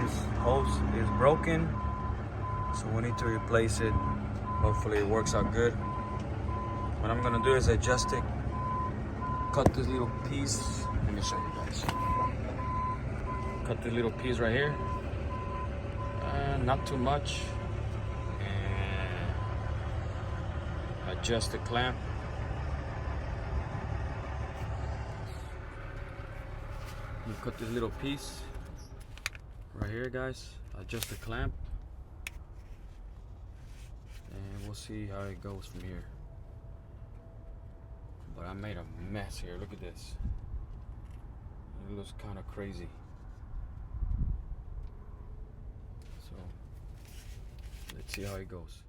This hose is broken, so we need to replace it. Hopefully it works out good. What I'm gonna do is adjust it, cut this little piece. Let me show you guys. Cut this little piece right here, not too much, and adjust the clamp. You cut this little piece right here, guys. Adjust the clamp, and we'll see how it goes from here. But I made a mess here. Look at this. It looks kind of crazy. So let's see how it goes.